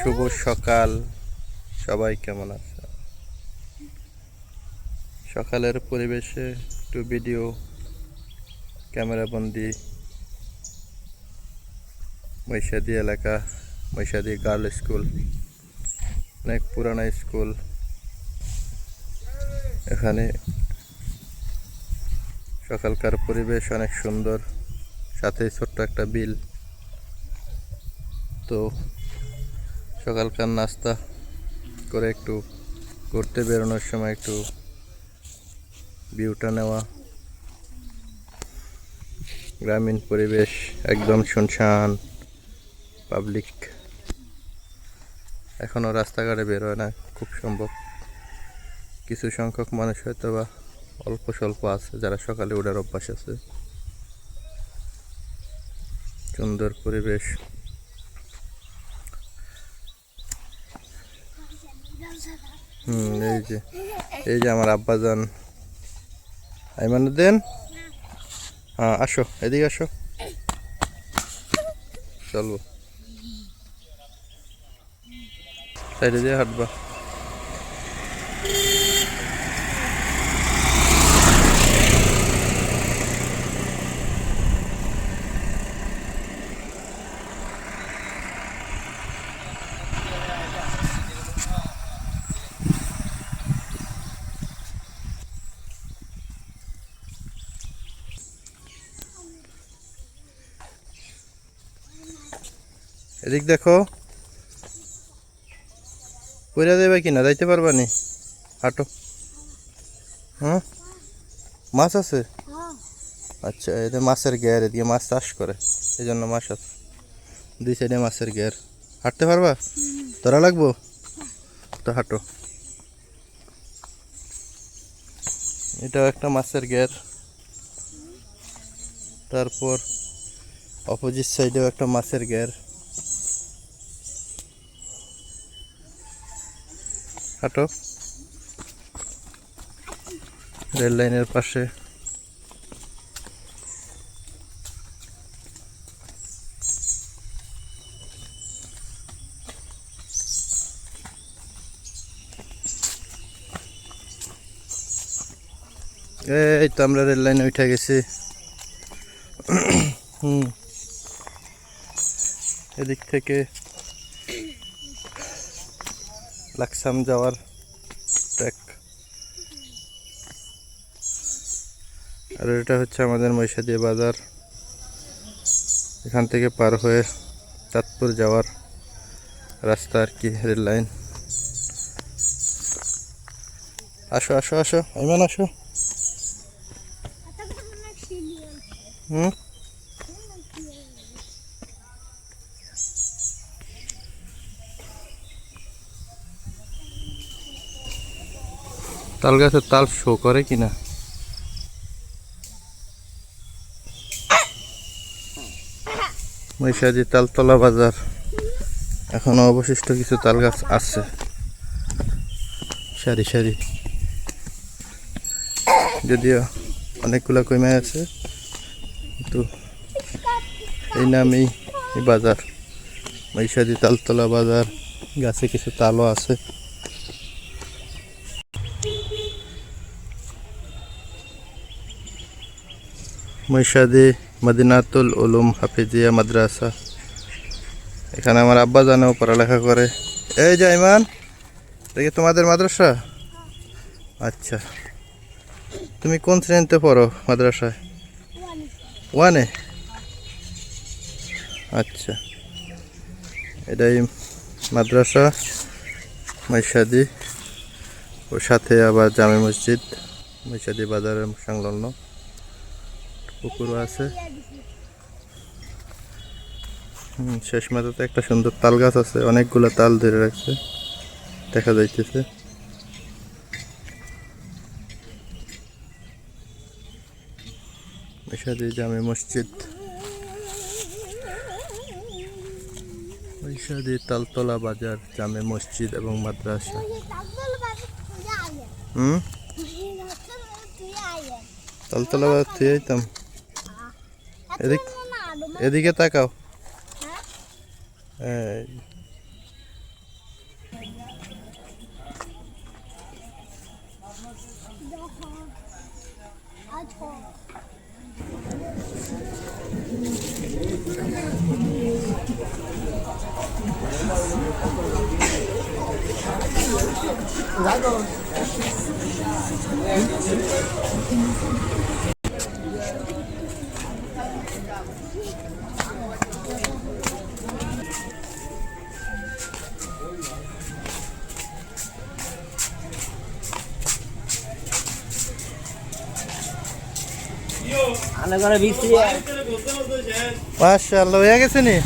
শুভ সকাল, সবাই কেমন আছে? সকালের পরিবেশে একটু ভিডিও ক্যামেরা বন্দি। মহিষাদী এলাকা, মহিষাদী গার্ল স্কুল, অনেক পুরানো স্কুল। এখানে সকালকার পরিবেশ অনেক সুন্দর, সাথে ছোট্ট একটা বিল। তো সকালকার নাস্তা করে একটু ঘুরতে বেরোনোর সময় একটু ভিউটা নেওয়া। গ্রামীণ পরিবেশ, একদম শুনশান, পাবলিক এখনও রাস্তাঘাটে বেরোয় না, খুব সম্ভব কিছু সংখ্যক মানুষ হয়তো বা অল্প স্বল্প আছে যারা সকালে ওঠার অভ্যাস আছে। সুন্দর পরিবেশ। এই যে আমার আব্বাজান আইমানুদ্দিন, হ্যাঁ আসো, এদিকে আসো, চলবো সাইডে দিয়ে হাঁটবা। এদিক দেখো, পইরা দেবে কিনা, যাইতে পারবা নি? হাঁটো। হ্যাঁ, মাছ আছে? আচ্ছা, এটা মাছের ঘের, এদিকে মাছ চাষ করে, এই জন্য মাছ আছে দুই সাইডে মাছের ঘের। হাঁটতে পারবা? ধরা লাগবো তো, হাঁটো। এটাও একটা মাছের ঘের। তারপর অপোজিট সাইডেও একটা মাছের ঘের। হাঁটো। রেল লাইনের পাশে এই তো আমরা রেল লাইনে উঠে গেছি। এদিক থেকে লাকসাম যাওয়ার ট্র্যাক। আর এটা হচ্ছে আমাদের মহিষাদী বাজার। এখান থেকে পার হয়ে চাঁদপুর যাওয়ার রাস্তা আর কি, রেল লাইন। আসো আসো আসো, আইমান আসো। তাল গাছের তাল শো করে কিনা? মহিষাদী তালতলা বাজার, এখনো অবশিষ্ট কিছু তাল গাছ আছে সারি সারি, যদিও অনেকগুলা কমে আছে, কিন্তু এই নামেই এই বাজার, মহিষাদী তালতলা বাজার। গাছে কিছু তালও আছে। মহিষাদী মদিনাতুল উলুম হাফিজিয়া মাদ্রাসা, এখানে আমার আব্বা জানেও পড়ালেখা করে। এই যে আইমান, দেখি তোমাদের মাদ্রাসা? আচ্ছা, তুমি কোন শ্রেণীতে পড়ো মাদ্রাসায়? ওয়ানে। আচ্ছা, এটাই মাদ্রাসা মহিষাদী, ওর সাথে আবার জামে মসজিদ, মহিষাদী বাজারের সংলগ্ন। পুকুরও আছে। শেষ মাথাতে একটা সুন্দর তাল গাছ আছে, অনেকগুলো তাল ধরে রাখছে, দেখা যাইতেছে। মহিষাদী জামে মসজিদ, মহিষাদী তালতলা বাজার, জামে মসজিদ এবং মাদ্রাসা। তালতলা বাজার থেকে আইতাম। এদিকে তাকাও, এই মাশাআল্লাহ হয়ে গেছে নি